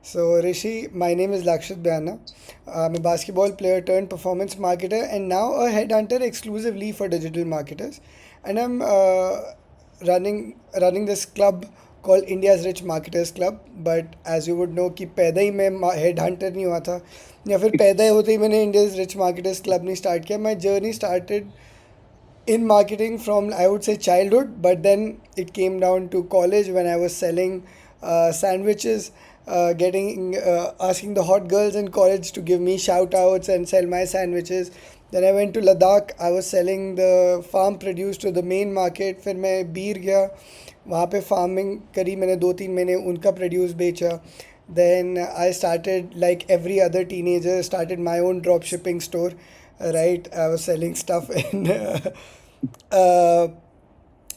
So, Rishi, my name is Lakshit Bhayana. I'm a basketball player turned performance marketer and now a headhunter exclusively for digital marketers. And I'm running this club called India's Rich Marketers Club. But as you would know कि पैदा ही मैं headhunter नहीं हुआ था या फिर पैदा ही होते ही मैंने India's Rich Marketers Club नहीं start किया. My journey started in marketing from I would say childhood, but then it came down to college when I was selling sandwiches, getting asking the hot girls in college to give me shout outs and sell my sandwiches. Then I went to Ladakh. I was selling the farm produce to the main market. फिर मैं बीर गया वहाँ पे farming करी मैंने 2-3 महीने उनका produce बेचा. Then I started like every other teenager started my own drop shipping store, right? I was selling stuff in uh,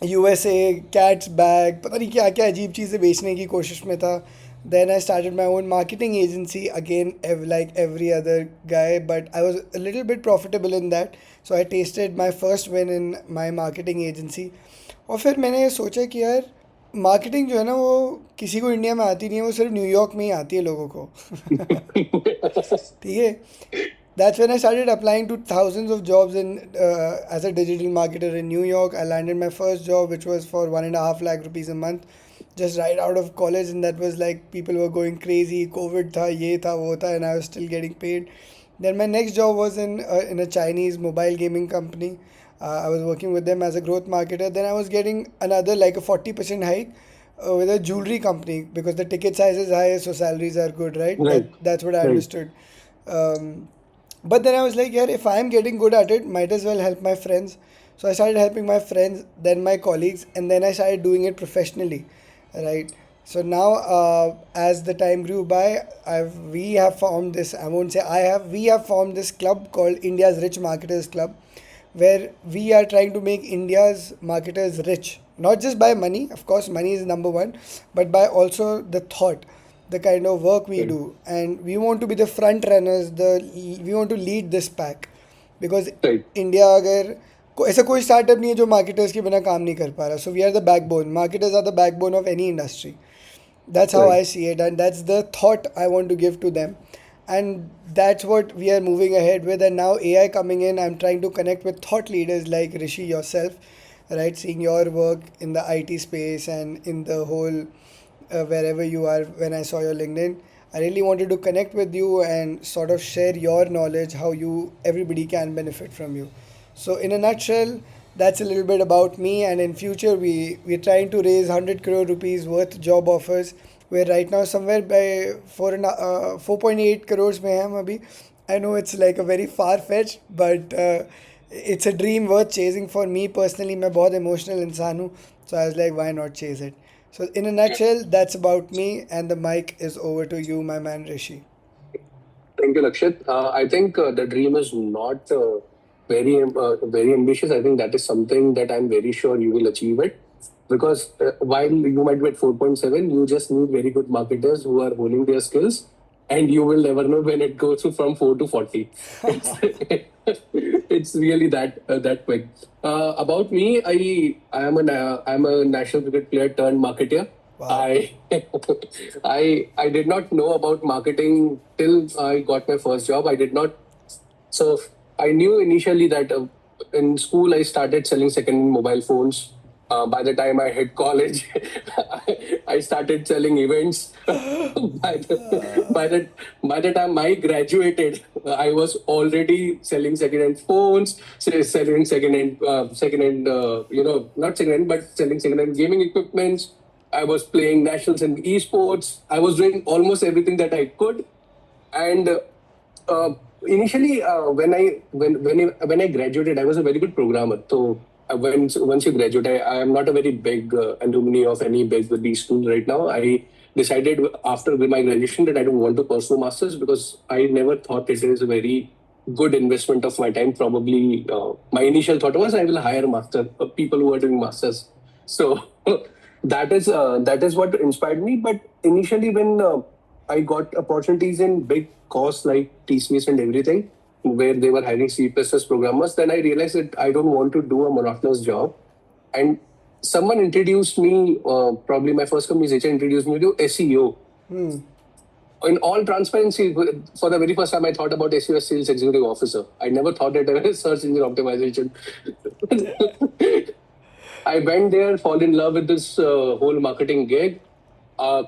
USA, cats bag, पता नहीं क्या क्या अजीब चीज़ें बेचने की कोशिश में था. Then I started my own marketing agency again, like every other guy, but I was a little bit profitable in that. So I tasted my first win in my marketing agency. और फिर मैंने सोचा कि यार marketing जो है ना वो किसी को इंडिया में आती नहीं है, वो सिर्फ न्यूयॉर्क में ही आती है लोगों को. ठीक है. That's when I started applying to thousands of jobs in as a digital marketer in New York. I landed my first job, which was for 1.5 lakh rupees a month, just right out of college, and that was like people were going crazy. COVID tha, ye tha, wo tha, and I was still getting paid. Then my next job was in a Chinese mobile gaming company. I was working with them as a growth marketer. Then I was getting another like a 40% hike with a jewelry company because the ticket size is high, so salaries are good, right? Right, That's what I right. understood. Um, but then I was like, yeah, if I'm getting good at it, might as well help my friends. So I started helping my friends, then my colleagues, and then I started doing it professionally, right? So now, as the time grew by, we have formed this. I won't say I have. We have formed this club called India's Rich Marketers Club, where we are trying to make India's marketers rich, not just by money. Of course, money is number one, but by also the thought, the kind of work we Right, do, and we want to be the front runners. We want to lead this pack because right, India अगर ऐसा कोई startup नहीं है जो marketers के बिना काम नहीं कर पा रहा. So we are the backbone. Marketers are the backbone of any industry. That's how right. I see it, and that's the thought I want to give to them. And that's what we are moving ahead with. And now AI coming in, I'm trying to connect with thought leaders like Rishi yourself, right? Seeing your work in the IT space and in the whole wherever you are. When I saw your LinkedIn, I really wanted to connect with you and sort of share your knowledge, how you everybody can benefit from you. So in a nutshell, that's a little bit about me. And in future, we're trying to raise 100 crore rupees worth job offers. We're right now somewhere by 4.8 crores में हैं हम अभी. I know it's like a very far fetched, but it's a dream worth chasing for me personally. मैं बहुत emotional इंसान हूँ, so I was like, why not chase it? So in a nutshell, that's about me, and the mic is over to you, my man Rishi. Thank you, Lakshit. I think the dream is not very ambitious. I think that is something that I'm very sure you will achieve it. Because while you might be at 4.7, you just need very good marketers who are honing their skills, and you will never know when it goes from 4 to 40. It's it's really that quick. About me, I'm a national cricket player turned marketer. Wow. I I did not know about marketing till I got my first job. I did not. So I knew initially that in school I started selling second mobile phones. By the time I hit college, I started selling events. By the time I graduated, I was already selling second-hand phones, selling second-hand, not second-hand, but selling second-hand gaming equipments. I was playing nationals in esports. I was doing almost everything that I could, and initially when I graduated, I was a very good programmer. So once you graduate, I am not a very big alumni of any big with these schools right now. I decided after my graduation that I don't want to pursue masters because I never thought it is a very good investment of my time. Probably my initial thought was I will hire master people who are doing masters. So that is what inspired me. But initially when I got opportunities in big costs like TCS and everything, where they were hiring C++ programmers, then I realized that I don't want to do a monotonous job. And someone introduced me, probably my first company's HR introduced me to SEO. in all transparency, for the very first time, I thought about SEO as Sales Executive Officer. I never thought it as search engine optimization. I went there, fall in love with this whole marketing gig.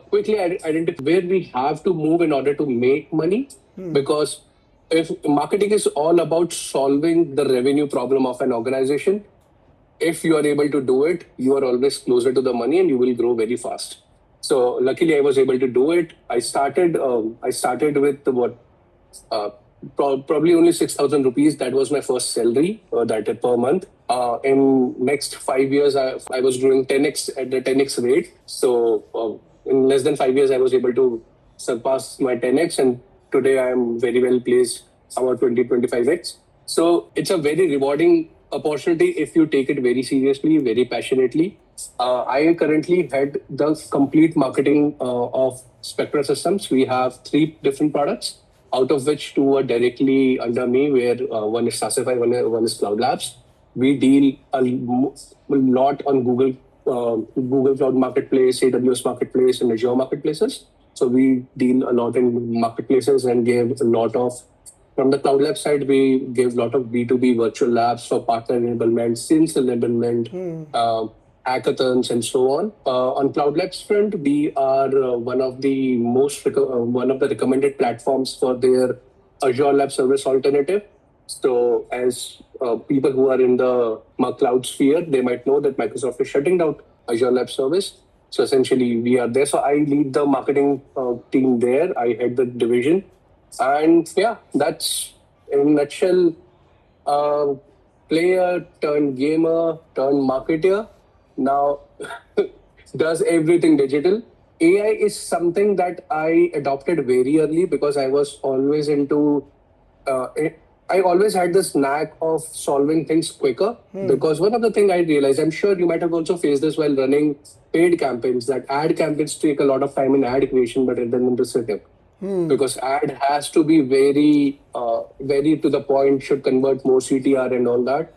Quickly identify where we have to move in order to make money. Because if marketing is all about solving the revenue problem of an organization, if you are able to do it, you are always closer to the money and you will grow very fast. So luckily, I was able to do it. I started. I started with what uh, probably only 6,000 rupees. That was my first salary that per month. In next 5 years, I was doing 10x at the 10x rate. So in less than 5 years, I was able to surpass my 10x, and today I am very well placed about 20-25x. So it's a very rewarding opportunity if you take it very seriously, very passionately. I currently head the complete marketing of Spectra Systems. We have 3 different products, out of which 2 are directly under me, where one is Sassify, one is Cloud Labs. We deal a lot on Google Cloud Marketplace, AWS Marketplace, and Azure Marketplaces. So we deal a lot in marketplaces and give a lot of, from the Cloud Lab side, we give a lot of B2B virtual labs for partner enablement, sales enablement, hackathons, and so on. On Cloud Labs front, we are one of the one of the recommended platforms for their Azure Lab Service alternative. So, as people who are in the cloud sphere, they might know that Microsoft is shutting down Azure Lab Service. So, essentially, we are there. So, I lead the marketing team there. I head the division. And yeah, that's in a nutshell, uh, player turned gamer turned marketer. Now, does everything digital. AI is something that I adopted very early because I was always into I always had this knack of solving things quicker. Because one of the things I realized, I'm sure you might have also faced this while running paid campaigns, that ad campaigns take a lot of time in ad creation, but then in the setup. Because ad has to be very to the point, should convert more CTR and all that.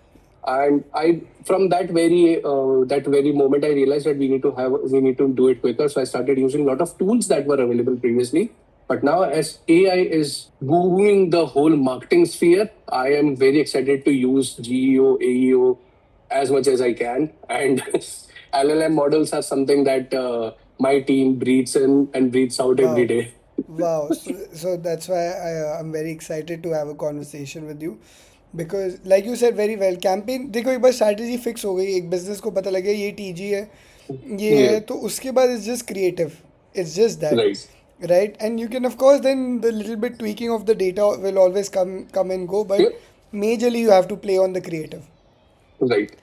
And I, from that very moment, I realized that we need to do it quicker. So I started using a lot of tools that were available previously. But now, as AI is booming the whole marketing sphere, I am very excited to use GEO, AEO as much as I can. And LLM models are something that my team breathes in and breathes out every Wow. day. Wow. So that's why I'm very excited to have a conversation with you. Because like you said very well, campaign देखो एक बार strategy fix हो गई, एक business को पता लग गया ये टीजी है, ये Yeah, है, तो उसके बाद it's just creative, it's just that, right. right? And you can of course then the little bit tweaking of the data will always come and go, Yeah, but majorly you have to play on the creative. right.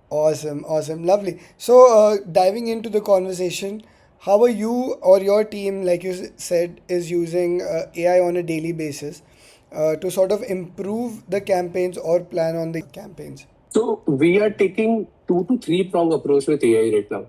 Awesome, awesome, lovely. So diving into the conversation, how are you or your team, like you said, is using AI on a daily basis to sort of improve the campaigns or plan on the campaigns? So we are taking 2 to 3 prong approach with AI right now.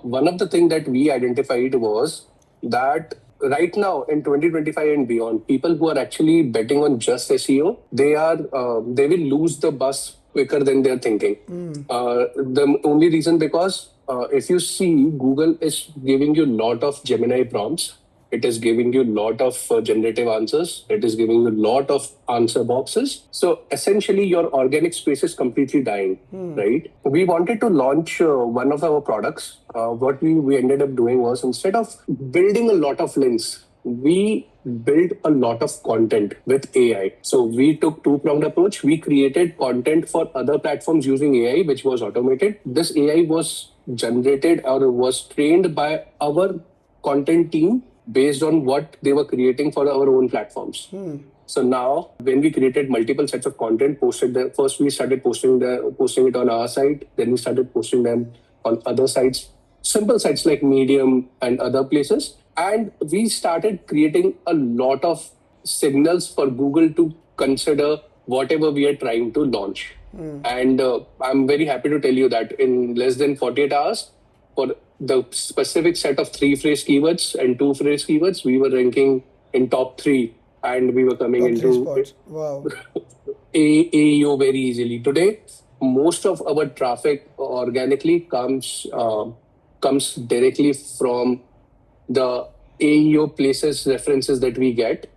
One of the things that we identified was that right now in 2025 and beyond, people who are actually betting on just SEO, they will lose the bus quicker than they're thinking. The only reason, because if you see, Google is giving you a lot of Gemini prompts. It is giving you a lot of generative answers. It is giving you a lot of answer boxes. So essentially, your organic space is completely dying, right? We wanted to launch one of our products. What we ended up doing was, instead of building a lot of links, we built a lot of content with AI. So we took two-pronged approach. We created content for other platforms using AI, which was automated. This AI was generated or was trained by our content team based on what they were creating for our own platforms. So now, when we created multiple sets of content, posted them. First, we started posting it on our site. Then we started posting them on other sites, simple sites like Medium and other places. And we started creating a lot of signals for Google to consider whatever we are trying to launch. And I'm very happy to tell you that in less than 48 hours, for the specific set of 3 phrase keywords and 2 phrase keywords, we were ranking in top 3, and we were coming Top three into spots. Wow. AEO very easily. Today, most of our traffic organically comes directly from the AEO places references that we get.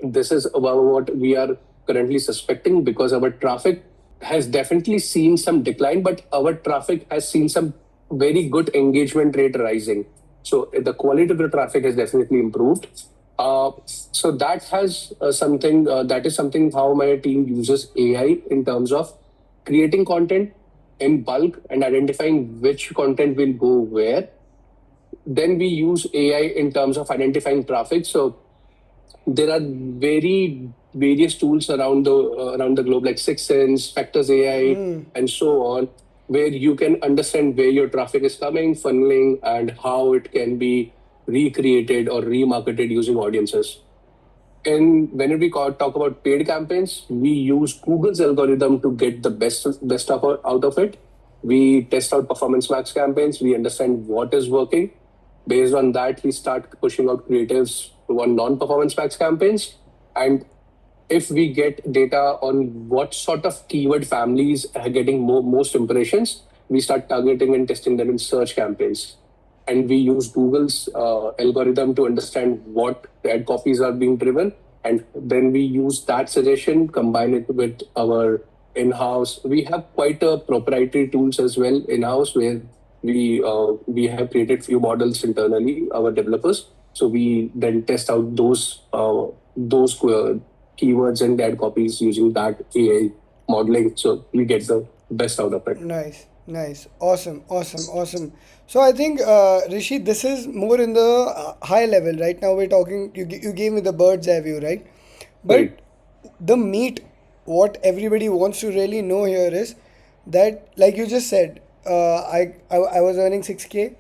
This is about what we are currently suspecting, because our traffic has definitely seen some decline, but our traffic has seen some very good engagement rate rising. So the quality of the traffic has definitely improved. So that has something that is something how my team uses AI in terms of creating content in bulk and identifying which content will go where. Then we use AI in terms of identifying traffic. So there are various tools around the globe, like Six Sense, Factors AI, and so on, where you can understand where your traffic is coming, funneling, and how it can be recreated or remarketed using audiences. And when talk about paid campaigns, we use Google's algorithm to get the out of it. We test out performance max campaigns. We understand what is working. Based on that, we start pushing out creatives on non-performance max campaigns. And if we get data on what sort of keyword families are getting most impressions, we start targeting and testing them in search campaigns. And we use Google's algorithm to understand what ad copies are being driven. And then we use that suggestion, combine it with our in-house. We have quite a proprietary tools as well in-house, where we have created few models internally, our developers. So we then test out those keywords and ad copies using that AI modeling. So we get the best out of it. Nice, nice, awesome, awesome, awesome. So I think Rishi, this is more in the high level. Right now we're talking. You gave me the bird's eye view, right? But Right. the meat, what everybody wants to really know here is that, like you just said, I was earning 6K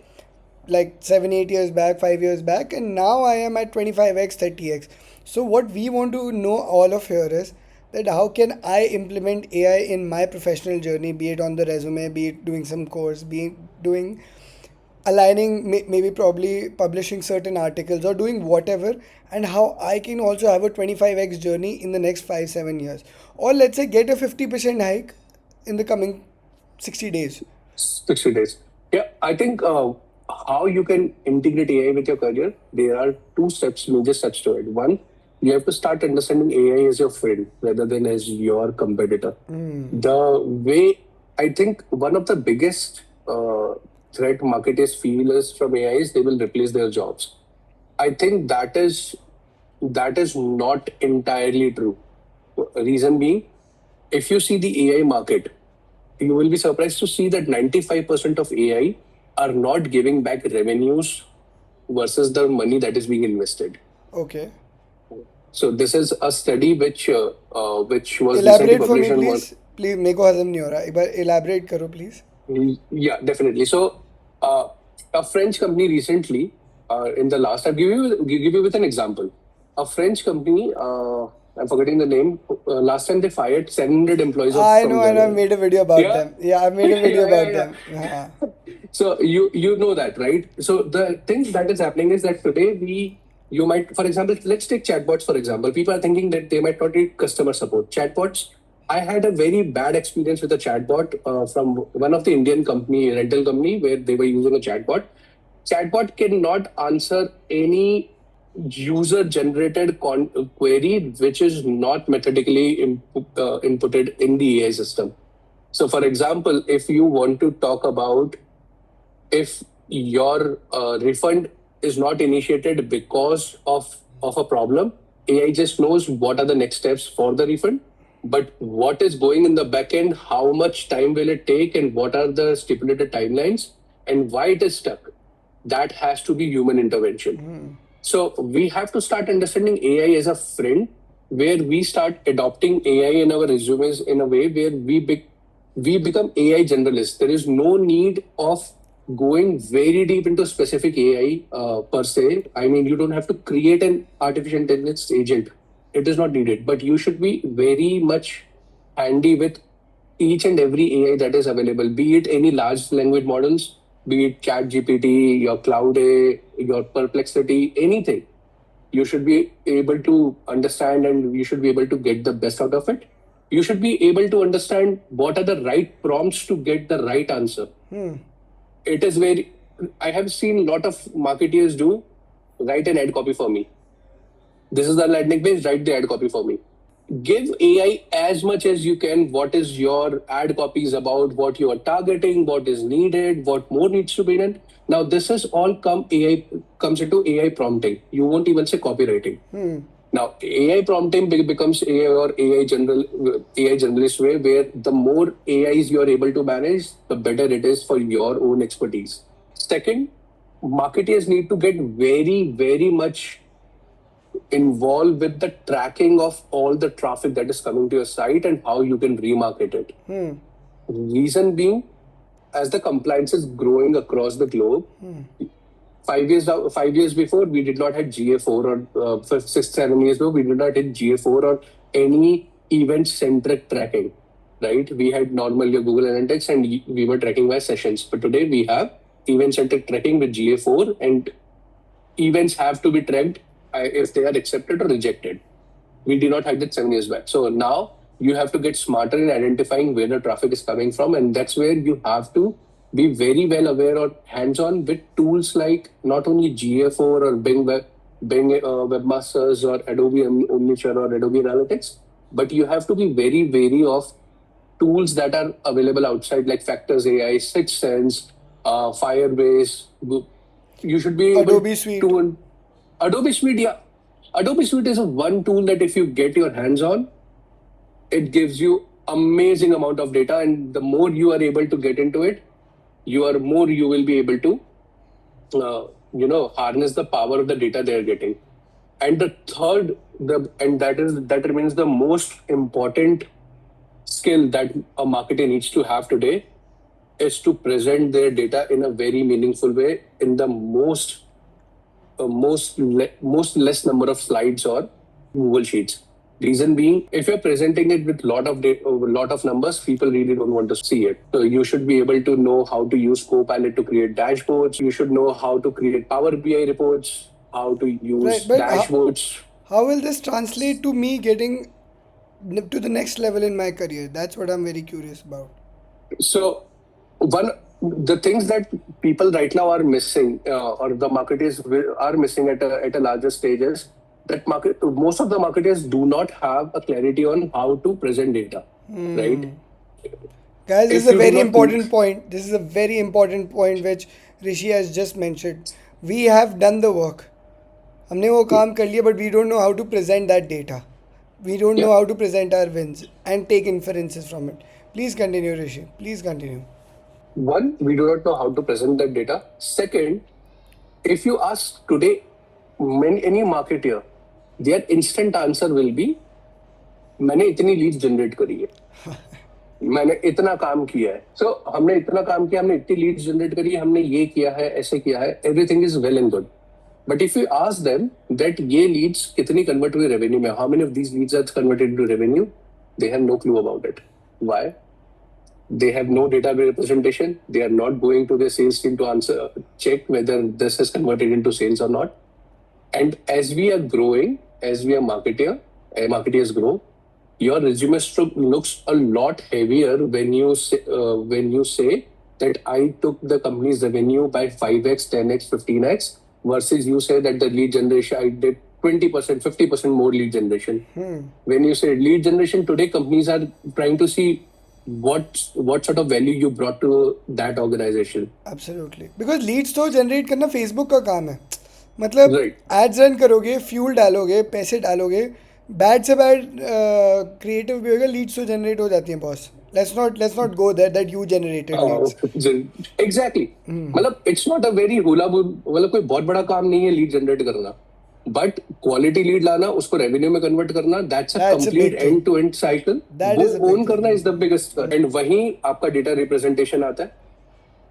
like 7 8 years back, 5 years back, and now I am at 25x, 30x. So what we want to know all of here is that how can I implement AI in my professional journey, be it on the resume, be it doing some course, be it doing aligning, maybe probably publishing certain articles or doing whatever, and how I can also have a 25x journey in the next 5 7 years, or let's say get a 50% hike in the coming 60 days. 60 days. Yeah, I think how you can integrate AI with your career, there are major steps to it. One, you have to start understanding AI as your friend rather than as your competitor. The way I think one of the biggest threat marketers feel is from AI is they will replace their jobs. I think that is not entirely true. Reason being, if you see the AI market, you will be surprised to see that 95% of AI are not giving back revenues versus the money that is being invested. Okay. So this is a study which was recently Elaborate for me, published on one. please. Please, मेरे को हजम नहीं हो रहा. एक बार elaborate करो, please. Yeah, definitely. So a French company recently, in the last, give you with an example. A French company, I'm forgetting the name. Last time they fired 700 employees I from know, I know. I their. made a video about Yeah. them. Yeah, I made a Yeah, video yeah, about yeah. them. हाँ. So you know that, right? So the thing that is happening is that today you might, for example, let's take chatbots for example. People are thinking that they might not need customer support. Chatbots. I had a very bad experience with a chatbot from one of the Indian company, rental company, where they were using a chatbot. Chatbot cannot answer any user generated query which is not methodically inputted in the AI system. So, for example, if you want to talk about if your refund is not initiated because of a problem, AI just knows what are the next steps for the refund. But what is going in the backend, how much time will it take, and what are the stipulated timelines, and why it is stuck, that has to be human intervention. So we have to start understanding AI as a friend, where we start adopting AI in our resumes in a way where we become AI generalists. There is no need of going very deep into specific AI per se. I mean, you don't have to create an artificial intelligence agent. It is not needed, but you should be very much handy with each and every AI that is available, be it any large language models, be it Chat GPT, your Cloud A, your Perplexity, anything. You should be able to understand and you should be able to get the best out of it. You should be able to understand what are the right prompts to get the right answer. It is very, I have seen a lot of marketeers do. write an ad copy for me. This is the landing page, write the ad copy for me. Give AI as much as you can what is your ad copy is about, what you are targeting, what is needed, what more needs to be done. Now this is all comes into AI prompting. You won't even say copywriting. Now AI prompting becomes AI or AI generalist way, where the more AIs you are able to manage, the better it is for your own expertise. Second, marketers need to get very much involved with the tracking of all the traffic that is coming to your site and how you can remarket it. Reason being, as the compliance is growing across the globe, 5 years before we did not have GA4, or 6, 7 years ago we did not have GA4 or any event centric tracking, right? We had normal your Google Analytics and we were tracking by sessions, but today we have event centric tracking with GA4, and events have to be tracked if they are accepted or rejected. We did not have that 7 years back. So now you have to get smarter in identifying where the traffic is coming from, and that's where you have to be very well aware or hands-on with tools like not only GA4 or Bing Webmasters or Adobe Omniture or Adobe Analytics, but you have to be very wary of tools that are available outside like Factors AI, Sixth Sense, Firebase. You should be Adobe Suite. Adobe Suite, yeah. Adobe Suite is a one tool that if you get your hands on, it gives you amazing amount of data, and the more you are able to get into it, you will be able to harness the power of the data they are getting. And the third, that remains the most important skill that a marketer needs to have today, is to present their data in a very meaningful way in the most less number of slides or Google Sheets. Reason being, if you're presenting it with lot of numbers, people really don't want to see it. So you should be able to know how to use Copilot to create dashboards. You should know how to create Power BI reports, how to use Right, but dashboards. how will this translate to me getting to the next level in my career? That's what I'm very curious about. So the things that people right now are missing, or the marketers are missing at a larger stage, is that most of the marketers do not have a clarity on how to present data, right? Guys, this is If a you do very not, important point. This is a very important point which Rishi has just mentioned. We have done the work. हमने वो काम कर लिया, but we don't know how to present that data. We don't yeah, know how to present our wins and take inferences from it. Please continue, Rishi. Please continue. one, we do not know how to present that data. Second, if you ask today any marketer, their instant answer will be, मैंने इतनी lead generate करी है, मैंने इतना काम किया है, सो हमने इतना काम किया, हमने इतनी लीड्स जनरेट करी है, हमने ये किया है, ऐसे किया है, everything is well and good. But if you ask them that ये लीड्स कितनी कन्वर्ट हुई रेवेन्यू में, how many of these leads are converted into revenue, they have no clue about it. Why? They have no data representation. They are not going to their sales team to check whether this is converted into sales or not. And as we are growing, as we are marketers grow, your resume looks a lot heavier when you say that I took the company's revenue by 5x, 10x, 15x, versus you say that the lead generation, I did 20%, 50% more lead generation. When you say lead generation, today companies are trying to see what sort of value you brought to that organization. Absolutely. Because leads तो generate करना Facebook का काम है. मतलब Right. ads run करोगे, fuel डालोगे, पैसे डालोगे, बैड से बैड क्रिएटिव भी होगा, लीड्स तो जनरेट हो जाती हैं boss. Let's not go there that you generated leads. Exactly. मतलब it's not a very मतलब कोई बहुत बड़ा काम नहीं है लीड जनरेट करना, बट क्वालिटी लीड लाना, उसको रेवेन्यू में कन्वर्ट करना, that's a complete end to end cycle. वो ओन करना इज द बिगेस्ट. एंड वहीं आपका डेटा रिप्रेजेंटेशन आता है.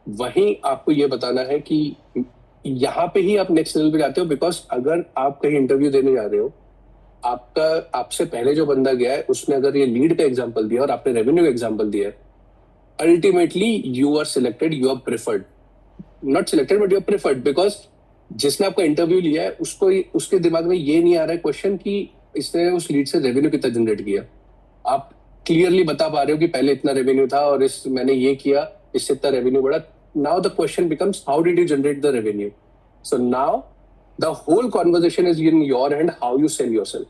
वहीं आपको ये बताना है कि यहाँ पे ही आप नेक्स्ट लेवल पे जाते हो. बिकॉज अगर आप कहीं इंटरव्यू देने जा रहे हो, आपसे पहले जो बंदा गया है उसने अगर ये लीड का एग्जांपल दिया और आपने रेवेन्यू का एग्जांपल दिया है, ultimately you are selected, you are preferred. Not selected but you are preferred, because जिसने आपका इंटरव्यू लिया है उसके दिमाग में ये नहीं आ रहा है क्वेश्चन कि इसने उस लीड से रेवेन्यू कितना जनरेट किया. आप क्लियरली बता पा रहे हो कि पहले इतना रेवेन्यू था और मैंने ये किया, इससे इतना रेवेन्यू बढ़ा. Now the question becomes how did you generate the revenue. So now The whole conversation is in your hand, how you sell yourself.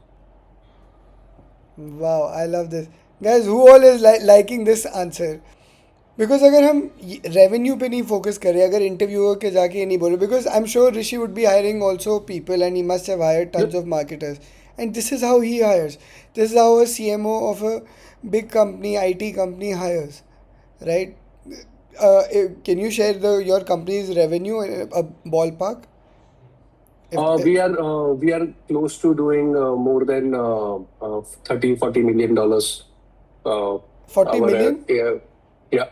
Wow, I love this. Guys, who all is liking this answer? Because अगर हम revenue पे नहीं focus करें, अगर interviewer के जाके ये नहीं बोले, because I am sure Rishi would be hiring also people and he must have hired tons of marketers, and this is how he hires, this is how a CMO of a big company, IT company hires, right? Can you share your company's revenue, a ballpark? If, We are close to doing more than 30-40 million dollars. 40 Our million, yeah.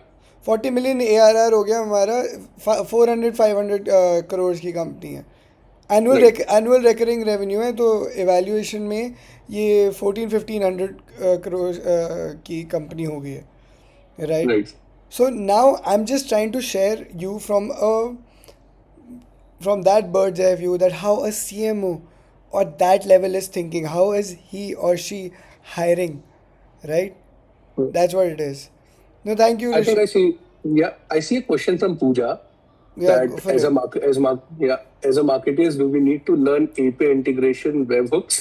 40 million ARR हो गया हमारा, 400-500 करोड़ की company है, Right, annual recurring revenue है, तो evaluation में ये 1400-1500 करोड़ की कंपनी हो गई है, right? right. So now I am just trying to share you from that bird's eye view, that how a CMO or that level is thinking, how is he or she hiring, right? That's what it is. No, thank you, I think Rishi. I see. Yeah, I see a question from Pooja Yeah, go that for it. as a marketers, do we need to learn API integration webhooks?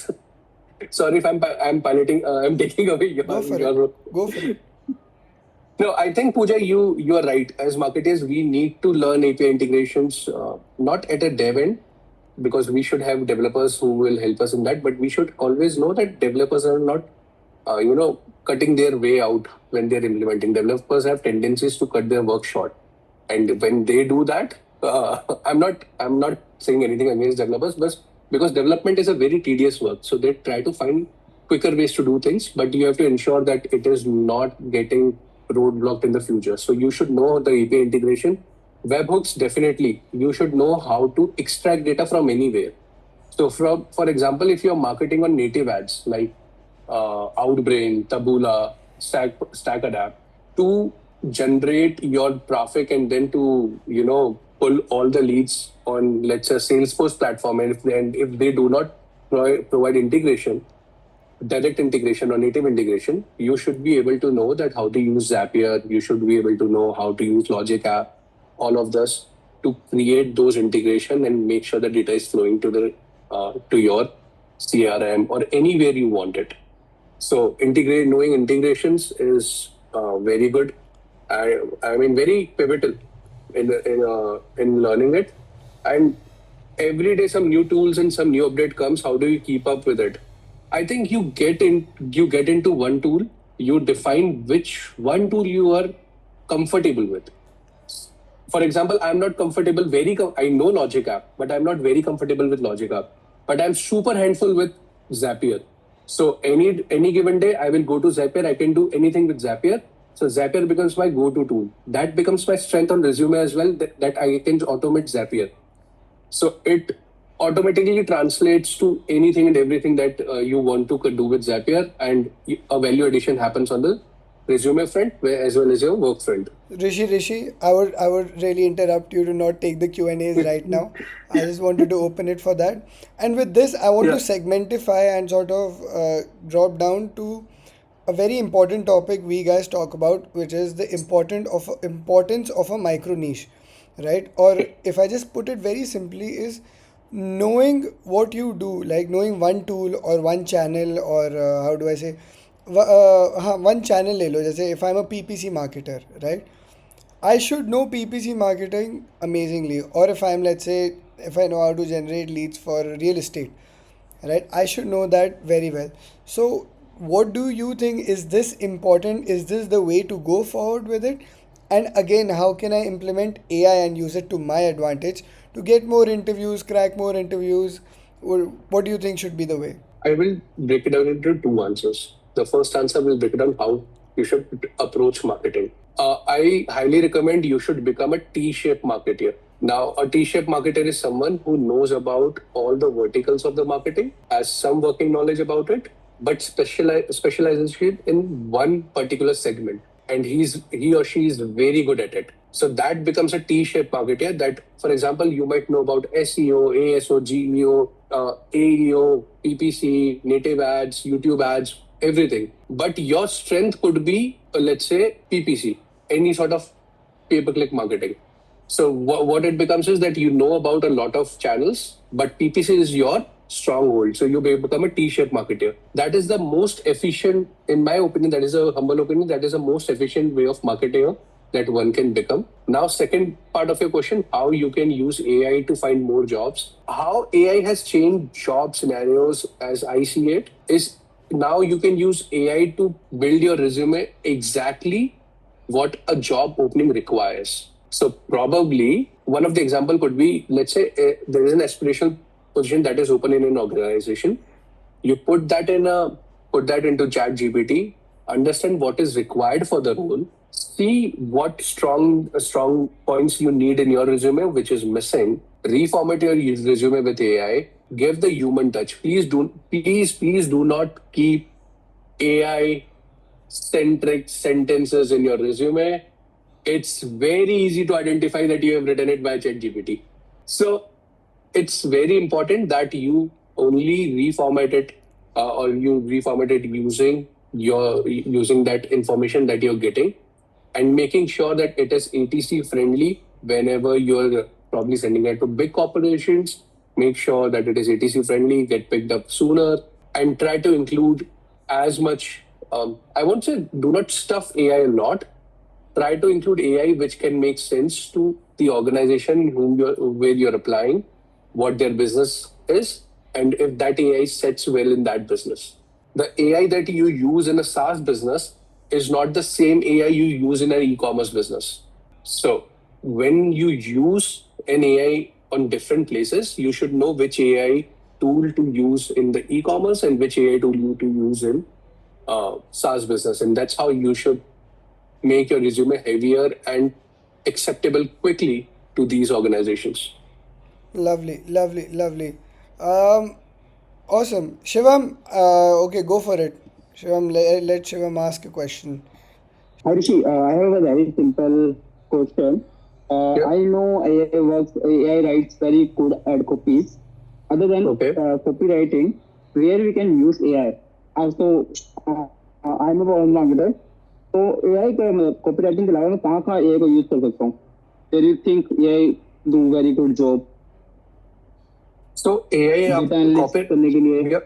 Sorry if I'm piloting. I'm taking away Go for it. your. Go for it. No, I think Pooja, you are right. As marketers, we need to learn API integrations, not at a dev end, because we should have developers who will help us in that. But we should always know that developers are not, cutting their way out when they're implementing. Developers have tendencies to cut their work short, and when they do that, I'm not saying anything against developers, but because development is a very tedious work, so they try to find quicker ways to do things, but you have to ensure that it is not getting roadblocked in the future. So you should know the API integration. Webhooks, definitely. You should know how to extract data from anywhere. So, for example, if you're marketing on native ads like Outbrain, Taboola, StackAdapt, to generate your traffic and then to pull all the leads on, let's say, Salesforce platform, and if they do not provide integration, direct integration or native integration, you should be able to know that how to use Zapier. You should be able to know how to use Logic app, all of this, to create those integration and make sure the data is flowing to your CRM or anywhere you want it. So knowing integrations is very good. I mean very pivotal in learning it. And every day some new tools and some new update comes. How do you keep up with it? I think you get into one tool, you define which one tool you are comfortable with. For example, I'm not comfortable I know Logic app, but I'm not very comfortable with Logic app. But I'm super handful with Zapier. So any given day, I will go to Zapier. I can do anything with Zapier. So Zapier becomes my go-to tool. That becomes my strength on resume as well. That I can automate Zapier. So it automatically translates to anything and everything that you want to do with Zapier, and a value addition happens on the resume front as well as your work front. Rishi, I would really interrupt you to not take the Q&As right now. I just wanted to open it for that. And with this, I want to Yeah. segmentify and sort of drop down to a very important topic we guys talk about, which is the importance of a micro niche, right? Or if I just put it very simply, is knowing what you do, like knowing one tool or one channel, or how do I say, हाँ, one channel ले लो, जैसे if I'm a PPC marketer, right? I should know PPC marketing amazingly. Or if I'm, let's say, if I know how to generate leads for real estate, right? I should know that very well. So, what do you think? Is this important? Is this the way to go forward with it? And again, how can I implement AI and use it to my advantage to get more interviews, crack more interviews? Or what do you think should be the way? I will break it down into two answers. The first answer will break it down how you should approach marketing. I highly recommend you should become a T-shaped marketer. Now, a T-shaped marketer is someone who knows about all the verticals of the marketing, has some working knowledge about it, but specialization in one particular segment, and he or she is very good at it. So that becomes a T-shaped marketer. That, for example, you might know about SEO, ASO, GEO, AEO, PPC, native ads, YouTube ads, everything. But your strength could be, let's say, PPC, any sort of pay-per-click marketing. So what it becomes is that you know about a lot of channels, but PPC is your stronghold. So you become a T-shaped marketer. That is the most efficient, in my opinion, that is a humble opinion, that is the most efficient way of marketer that one can become. Now, second part of your question, how you can use AI to find more jobs. How AI has changed job scenarios as I see it is now you can use AI to build your resume exactly what a job opening requires. So probably one of the example could be, let's say there is an aspirational position that is open in an organization. You put that into chat GPT, understand what is required for the role, see what strong points you need in your resume which is missing, reformat your resume with AI, give the human touch. Please do not keep AI centric sentences in your resume. It's very easy to identify that you have written it by ChatGPT. So it's very important that you only reformat it or you reformat it using that information that you're getting and making sure that it is ATC friendly whenever you're probably sending it to big corporations. Make sure that it is ATC friendly, get picked up sooner, and try to include as much. I won't say do not stuff AI a lot. Try to include AI which can make sense to the organization where you're applying, what their business is, and if that AI sets well in that business. The AI that you use in a SaaS business is not the same AI you use in an e-commerce business. So when you use an AI on different places, you should know which AI tool to use in the e-commerce and which AI tool you to use in SaaS business, and that's how you should make your resume heavier and acceptable quickly to these organizations. Lovely, lovely, lovely. Awesome. Shivam, okay, go for it. Shivam, let Shivam ask a question. Hi Rishi, I have a very simple question. Yeah. I know AI writes very good ad copies. Other than Okay. copywriting, where we can use AI. Also, I'm a marketer. तो AI का copywriting के अलावा मैं कहाँ AI को use कर सकता हूँ? Where you think AI do very good job? So AI आप Data analysis copy करने के लिए. Yeah.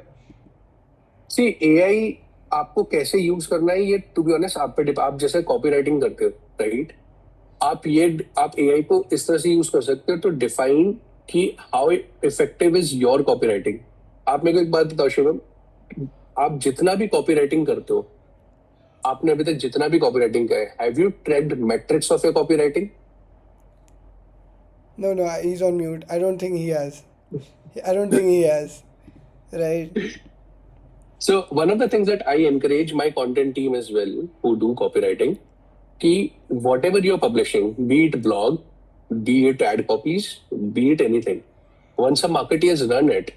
See, AI आपको कैसे यूज करना है ये टू बी ऑनेस्ट आप पे आप जैसे कॉपी राइटिंग करते हो राइट आप एआई को इस तरह से यूज कर सकते हो तो डिफाइन कि how effective is your copy writing. आप मेरे को एक बात बताओ शिवम, आप जितना भी कॉपी राइटिंग करते हो, आपने अभी तक जितना भी कॉपी राइटिंग किया है, have you tracked matrix of your copy writing? No, no, he's on mute. I don't think he has. I don't think he has. Right. So one of the things that I encourage my content team as well who do copywriting, कि whatever you're publishing, be it blog, be it ad copies, be it anything, once a marketer has run it,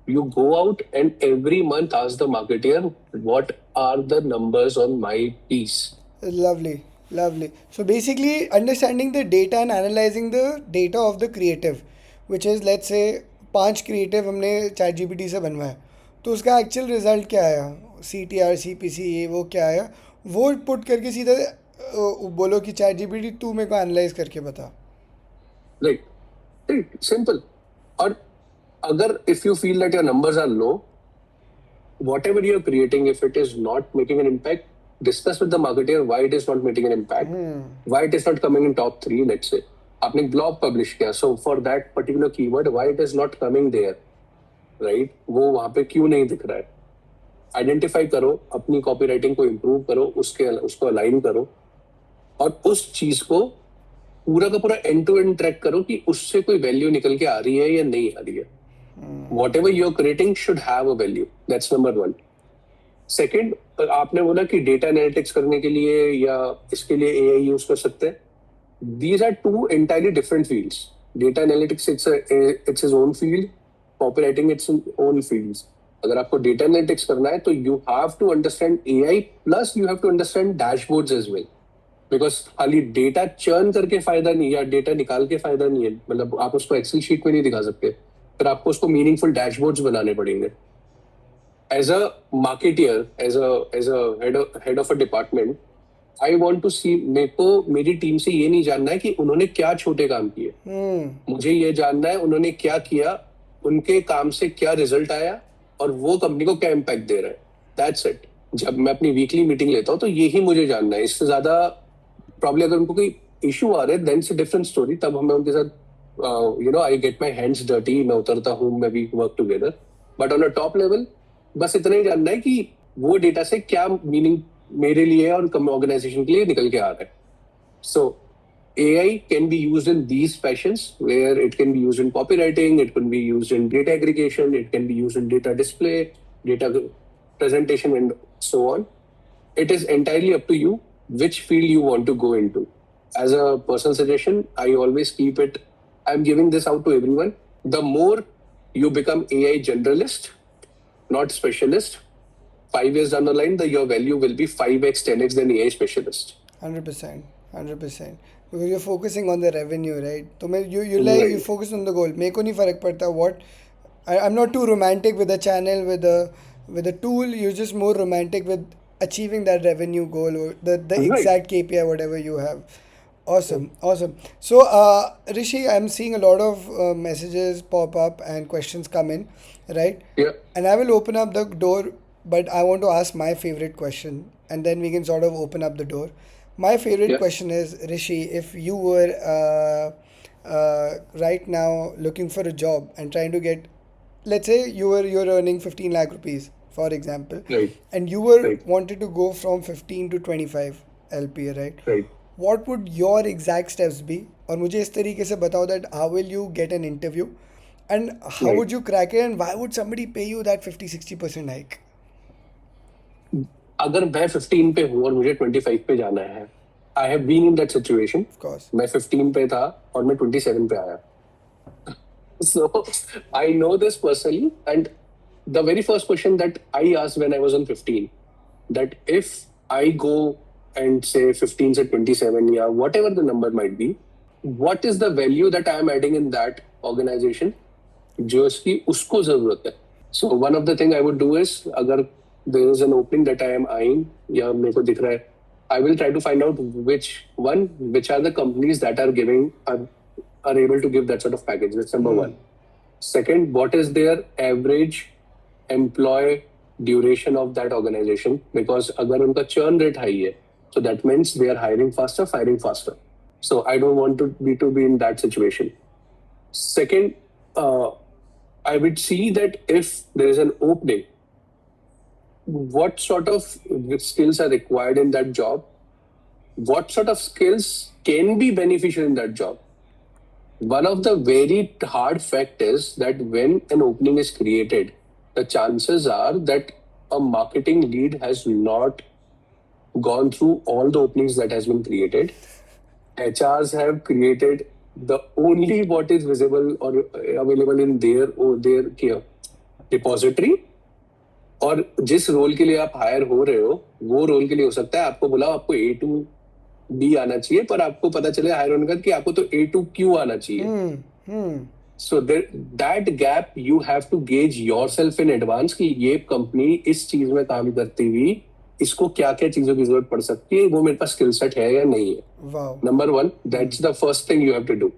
you go out and every month ask the marketer, what are the numbers on my piece? Lovely, lovely. So basically, understanding the data and analyzing the data of the creative, which is let's say 5 creative हमने chat GPT से बनवाया, तो उसका actual result क्या आया, CTR CPC ये वो क्या आया, वो पुट करके सीधा बोलो कि चैट जीपीटी तू मेरे को एनालाइज करके बता. Right. Right. Simple. Or agar if you feel that your numbers are low, whatever you're creating, if it is not making an impact, discuss with the marketer why it is not making an impact, why it is not coming in top 3, let's say. आपने blog publish किया, so for that particular keyword, why it is not coming there, right? वो वहाँ पे क्यों नहीं दिख रहा है? आइडेंटिफाई करो, अपनी कॉपी राइटिंग को इम्प्रूव करो, उसको अलाइन करो और उस चीज को पूरा का पूरा एंड टू एंड ट्रैक करो कि उससे कोई वैल्यू निकल के आ रही है या नहीं आ रही है. Whatever you're creating should have a value. That's number 1. Second, आपने बोला कि डेटा एनालिटिक्स करने के लिए या इसके लिए एआई यूज कर सकते हैं. These are 2 entirely different fields. Data analytics it's its own field. Copywriting its own fields. अगर आपको डेटा एनालिटिक्स करना है तो you have to understand AI plus you have to understand dashboards as well. Because खाली data churn करके फायदा नहीं या डेटा निकाल के फायदा नहीं है, मतलब आप उसको एक्सेल शीट में नहीं दिखा सकते, फिर आपको उसको मीनिंगफुल डैशबोर्ड्स बनाने पड़ेंगे. As a marketer, as a head of a department, I want to see, मेरे को मेरी टीम से ये नहीं जानना है कि उन्होंने क्या छोटे काम किए, मुझे ये जानना है उन्होंने क्या किया उनके काम से क्या रिजल्ट आया और वो कंपनी को क्या इम्पैक्ट दे रहा है, दैट्स इट. जब मैं अपनी वीकली मीटिंग लेता हूँ तो यही मुझे जानना है. इससे ज्यादा प्रॉब्लम अगर उनको कोई इशू आ रहा है then it's a different story. तब हमें उनके साथ I get my hands dirty, मैं उतरता हूँ, मैं we work together. But on a top level बस इतना ही जानना है कि वो डेटा से क्या मीनिंग मेरे लिए और ऑर्गेनाइजेशन के लिए निकल के आ रहा है. So AI can be used in these fashions where it can be used in copywriting, it can be used in data aggregation, it can be used in data display, data presentation, and so on. It is entirely up to you which field you want to go into. As a personal suggestion, I always keep it, I'm giving this out to everyone. The more you become AI generalist, not specialist, 5 years down the line, your value will be 5x, 10x than AI specialist. 100%, 100%. Because you're focusing on the revenue, right? तो मैं you Right. focus on the goal. मेरे को नहीं फर्क पड़ता what. I'm not too romantic with the channel, with the tool. You're just more romantic with achieving that revenue goal or the Right. exact KPI whatever you have. Awesome, awesome. So, Rishi, I'm seeing a lot of messages pop up and questions come in, right? Yeah. And I will open up the door, but I want to ask my favorite question, and then we can sort of open up the door. My favorite Yeah. question is, Rishi, if you were right now looking for a job and trying to get, let's say you're earning 15 lakh rupees, for example, Right. and you were Right. wanted to go from 15 to 25 LPA, right? Right. What would your exact steps be? और मुझे इस तरीके से बताओ that how will you get an interview and how Right. would you crack it and why would somebody pay you that 50-60% hike? अगर मैं 15 पे हूँ और मुझे 25 पे जाना है, I have been in that situation. Of course. मैं 15 पे था और मैं 27 पे आया. So I know this personally, and the very first question that I asked when I was on 15, that if I go and say 15 to 27, yeah, whatever the number might be, what is the value that I am adding in that organization जो इसकी उसको जरूरत है. So one of the thing I would do is, अगर there is an opening that I am eyeing या मेरे को दिख रहा है, I will try to find out which are the companies that are able to give that sort of package. That's number one. Second, what is their average employee duration of that organization? Because अगर उनका churn rate high है, so that means they are hiring faster, firing faster. So I don't want to be in that situation. Second, I would see that if there is an opening, what sort of skills are required in that job? What sort of skills can be beneficial in that job? One of the very hard fact is that when an opening is created, the chances are that a marketing lead has not gone through all the openings that has been created. HRs have created the only what is visible or available in their depository. और जिस role के लिए आप higher हो रहे हो वो role के लिए हो सकता है आपको बुलाओ, आपको A to B आना चाहिए, पर आपको पता चले हायर होने का कि आपको तो A to Q आना चाहिए. So that gap you have to gauge yourself in advance कि ये कंपनी इस चीज में काम करती हुई इसको क्या क्या चीजों की जरूरत पड़ सकती है, वो मेरे पास स्किल सेट है या नहीं है. Wow. Number one, that's the first thing you have to do.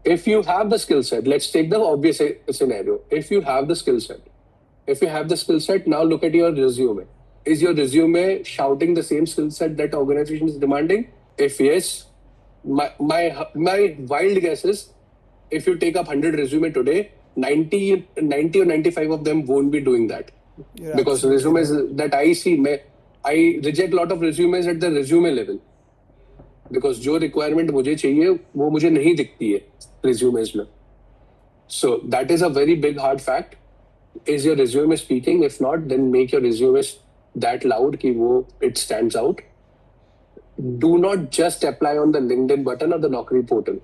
If you have the skill set, let's take the obvious scenario. If you have the skill set, now look at your resume. Is your resume shouting the same skill set that organization is demanding? If yes, my wild guess is, if you take up 100 resume today, 90 or 95 of them won't be doing that. You're Because absolutely resumes right. that I see, I reject a lot of resumes at the resume level. Because जो requirement मुझे चाहिए वो मुझे नहीं दिखती है resumes में. So that is a very big hard fact. Is your resume speaking? If not, then make your resume that loud कि वो it stands out. Do not just apply on the LinkedIn button or the Naukri portal.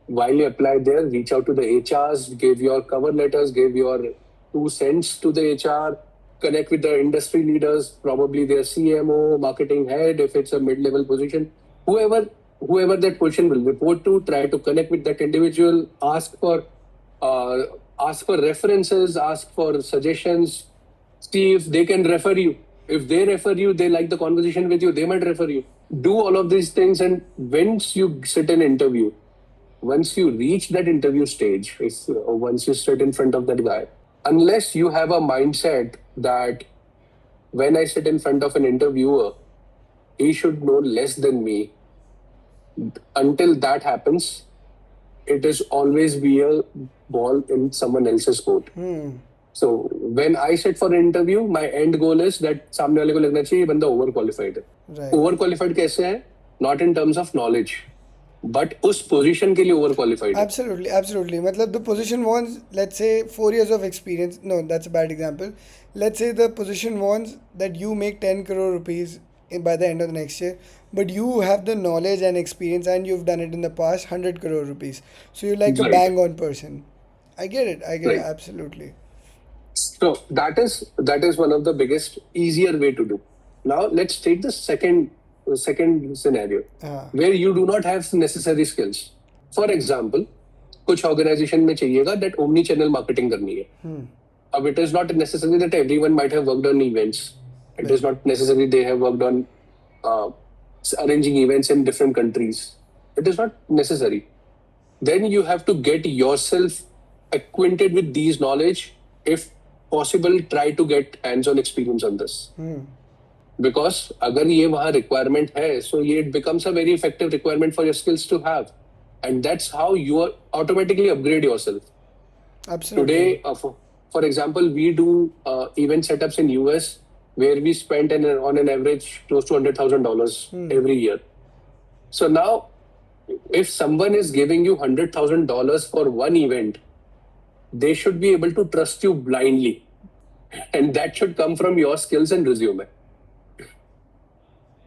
While you apply there, reach out to the HRs, give your cover letters, give your 2 cents to the HR, connect with the industry leaders, probably their CMO, marketing head, if it's a mid-level position, whoever that position will report to, try to connect with that individual, ask for references, ask for suggestions, see if they can refer you. If they refer you, they like the conversation with you, they might refer you. Do all of these things, and once you sit an interview, once you reach that interview stage, if once you sit in front of that guy, unless you have a mindset that when I sit in front of an interviewer, he should know less than me, until that happens, it is always be a ball in someone else's court. So when I sit for an interview, my end goal is that सामने वाले को लगना चाहिए ये बंदा over qualified है. Right. Over qualified कैसे है? Not in terms of knowledge, but उस पोजीशन के लिए ओवर क्वालिफाइड है. Absolutely, absolutely. मतलब the position wants, let's say, 4 years of experience. No, that's a bad example. Let's say the position wants that you make 10 crore rupees by the end of the next year, but you have the knowledge and experience and you've done it in the past, 100 crore rupees. So you're like a Right. bang on person. I get it, Right. absolutely. So that is one of the biggest, easier way to do. Now let's take the second scenario where you do not have necessary skills. For example, कुछ organization में चाहिएगा that omni channel marketing करनी है. अब it is not necessary that everyone might have worked on events. It is not necessary they have worked on arranging events in different countries. It is not necessary. Then you have to get yourself acquainted with these knowledge. If possible, try to get hands-on experience on this. Because अगर ये वहाँ requirement है, so it becomes a very effective requirement for your skills to have, and that's how you automatically upgrade yourself. Absolutely. Today, for example, we do event setups in US where we spend on an average close to $100,000 every year. So now, if someone is giving you $100,000 for one event, they should be able to trust you blindly, and that should come from your skills and resume.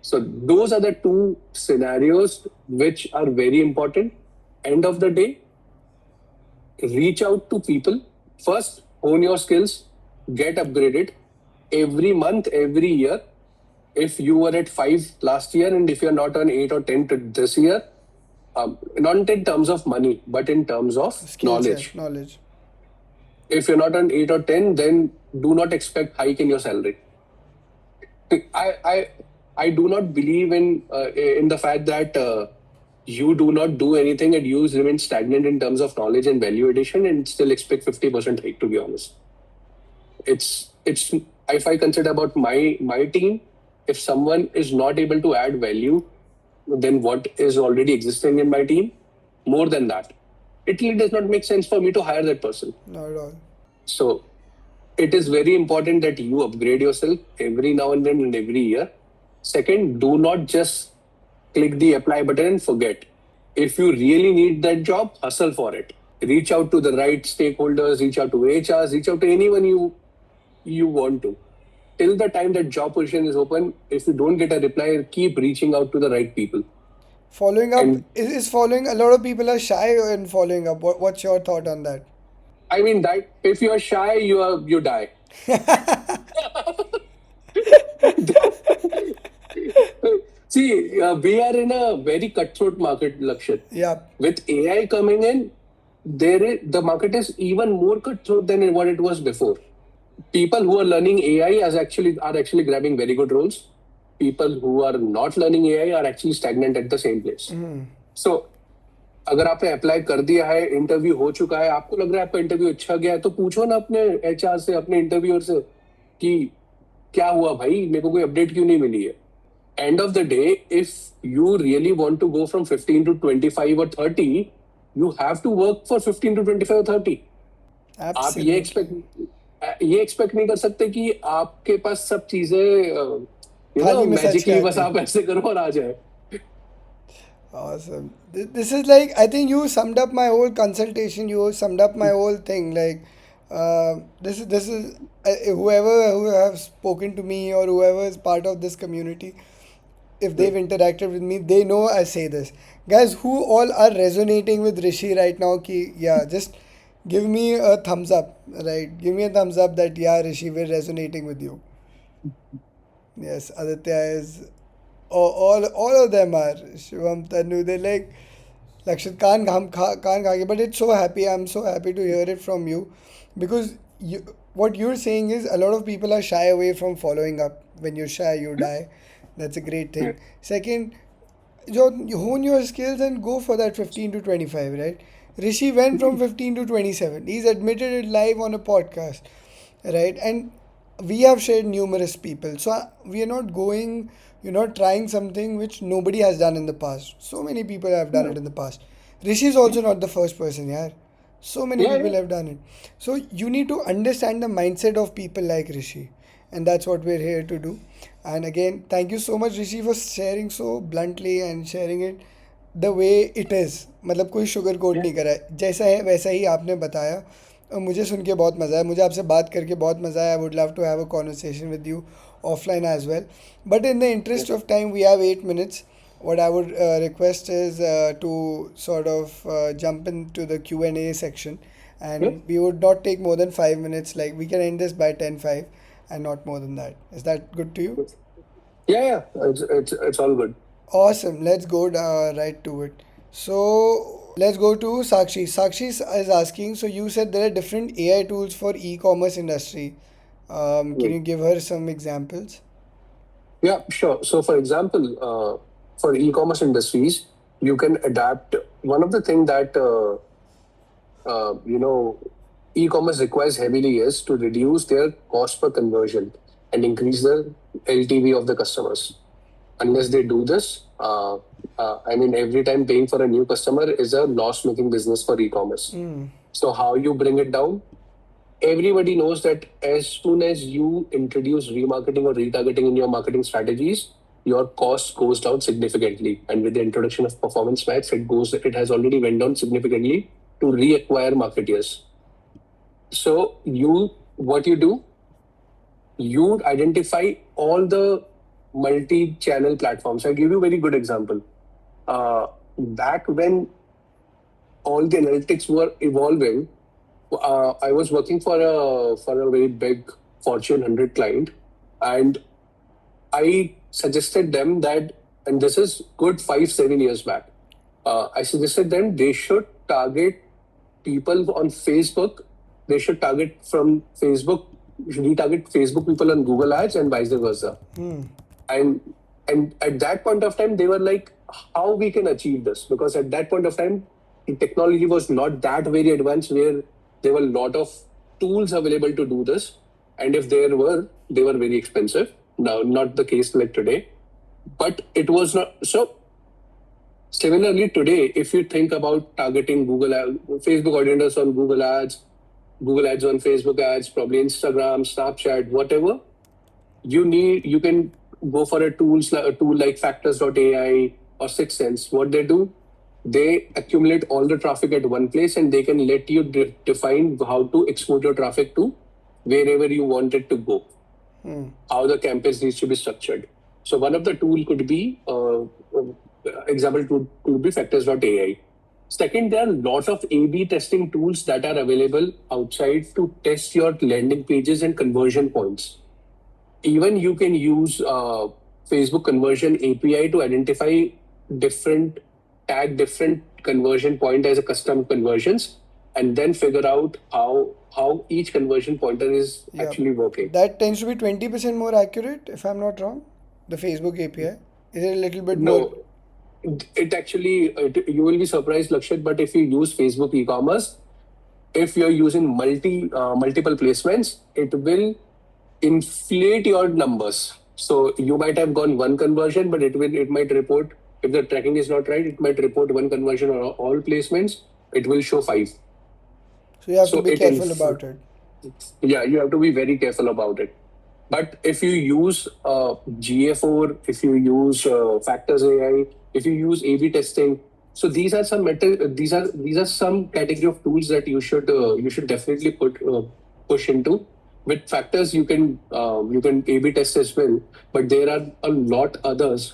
So those are the two scenarios which are very important. End of the day, reach out to people. First, hone your skills, get upgraded every month, every year. If you were at 5 last year and if you're not on 8 or 10 this year, not in terms of money, but in terms of knowledge. If you're not on 8 or 10, then do not expect hike in your salary. I do not believe in the fact that you do not do anything and you remain stagnant in terms of knowledge and value addition and still expect 50% hike, to be honest. It's if I consider about my team, if someone is not able to add value, then what is already existing in my team, more than that, it really does not make sense for me to hire that person. Not at all. So it is very important that you upgrade yourself every now and then and every year. Second, do not just click the apply button and forget. If you really need that job, hustle for it. Reach out to the right stakeholders, reach out to HRs, reach out to anyone you want to. Till the time that job position is open, if you don't get a reply, keep reaching out to the right people. Following up And- is following. A lot of people are shy in following up. What's your thought on that? I mean that if you are shy, you die. See, we are in a very cutthroat market, Lakshit. Yeah. With AI coming in, the market is even more cutthroat than what it was before. People who are learning AI are actually grabbing very good roles. People who are not learning AI are actually stagnant at the same place. So, अगर आपने apply कर दिया है, interview हो चुका है, आपको लग रहा है आपका इंटरव्यू अच्छा गया है, तो पूछो ना अपने एचआर से, अपने इंटरव्यूअर से कि क्या हुआ भाई, मेरे को कोई अपडेट क्यों नहीं मिली है. End of the day, if you really want to go from 15 to 25 or 30, you have to work for 15 to 25 or 30. आप ये एक्सपेक्ट नहीं कर सकते कि आपके पास सब चीजें मैजिकली बस आप ऐसे करो और आ जाए. Awesome. This is like, I think you summed up my whole consultation. You summed up my whole thing. Like, this is whoever who have spoken to me or whoever is part of this community, if they've interacted with me, they know I say this. Guys, who all are resonating with Rishi right now? Just give me a thumbs up, right? Give me a thumbs up that Rishi, we're resonating with you. Yes, Aditya is. All of them are. Shivam, Tanu, they're like, Lakshit can't khage, but it's so happy. I'm so happy to hear it from you, because what you're saying is a lot of people are shy away from following up. When you're shy, you die. That's a great thing. Second, you hone your skills and go for that 15 to 25, right? Rishi went from 15 to 27. He's admitted it live on a podcast, right? And we have shared numerous people. So we are not going, you're not trying something which nobody has done in the past. So many people have done Yeah. it in the past. Rishi is also not the first person, yeah. So many Yeah, people yeah. have done it. So you need to understand the mindset of people like Rishi. And that's what we're here to do. And again, thank you so much, Rishi, for sharing so bluntly and sharing it the way it is. मतलब कोई sugar coat Yeah. नहीं करा है, जैसा है वैसा ही आपने बताया. और मुझे सुन के बहुत मज़ा आया, मुझे आपसे बात करके बहुत मज़ा आया. I would love to have a conversation with you offline as well. But in the Yeah. interest of time, we have 8 minutes. What I would request is to sort of jump into the Q&A section, Yeah. and we would not take more than 5 minutes. Like we can end this by 10:05, and not more than that. Is that good to you? Yeah, yeah. It's all good. Awesome. Let's go right to it. So let's go to Sakshi. Sakshi is asking. So you said there are different AI tools for e-commerce industry. Can Right. you give her some examples? Yeah, sure. So, for example, for e-commerce industries, you can adapt. One of the thing that you know e-commerce requires heavily is to reduce their cost per conversion and increase the LTV of the customers. Unless they do this, I mean, every time paying for a new customer is a loss-making business for e-commerce. So, how you bring it down? Everybody knows that as soon as you introduce remarketing or retargeting in your marketing strategies, your cost goes down significantly. And with the introduction of performance max, it has already went down significantly to reacquire marketeers. So what you do, you identify all the multi-channel platforms. I'll give you a very good example. Back when all the analytics were evolving, I was working for a very big Fortune 100 client, and I suggested them that, and this is good 5 7 years back. I suggested them they should target people on Facebook. They should target from Facebook, retarget Facebook people on Google Ads and vice versa. And and at that point of time, they were like, how we can achieve this? Because at that point of time, the technology was not that very advanced where there were a lot of tools available to do this. And if there were, they were very expensive. Now, not the case like today, but it was not. So similarly, today, if you think about targeting Facebook audiences on Google Ads on Facebook ads, probably Instagram, Snapchat, whatever, you can go for a tool like factors.ai or Sixth Sense. What they do, they accumulate all the traffic at one place and they can let you define how to export your traffic to wherever you want it to go, how the campaigns needs to be structured. So one of the tool could be example could be factors.ai. Second, there are lots of A/B testing tools that are available outside to test your landing pages and conversion points. Even you can use Facebook conversion API to identify different different conversion point as a custom conversions, and then figure out how each conversion pointer is Yeah, actually working. that tends to be 20% more accurate, if I'm not wrong. The Facebook API, is it a little bit more? No, it actually you will be surprised, Lakshit, but if you use Facebook e-commerce, if you're using multiple placements, it will inflate your numbers. So you might have gone one conversion, but it might report, if the tracking is not right, it might report one conversion or all placements. It will show 5. So you have to So be careful about it. yeah, you have to be very careful about it. But if you use GA4, if you use Factors AI, if you use A/B testing, so these are some category of tools that you should definitely push into. With Factors, you can A/B test as well, but there are a lot others.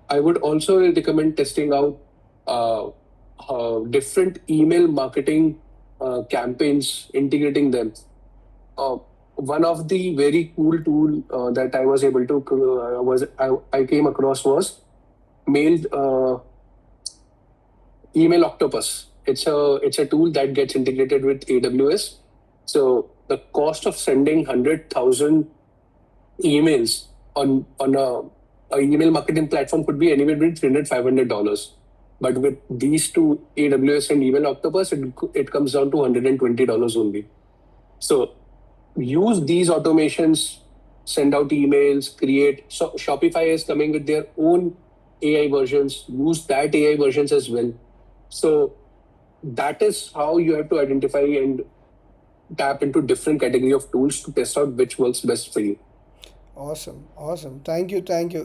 I would also recommend testing out different email marketing campaigns, integrating them. uh, One of the very cool tool that I was able to I came across was mailed email octopus. It's a tool that gets integrated with AWS. So the cost of sending 100,000 emails on a email marketing platform could be anywhere between $300-$500. But with these two, AWS and even Octopus, it comes down to $120 only. So use these automations, send out emails, create. So Shopify is coming with their own AI versions. Use that AI versions as well. So that is how you have to identify and tap into different category of tools to test out which works best for you. Awesome, awesome. Thank you, thank you.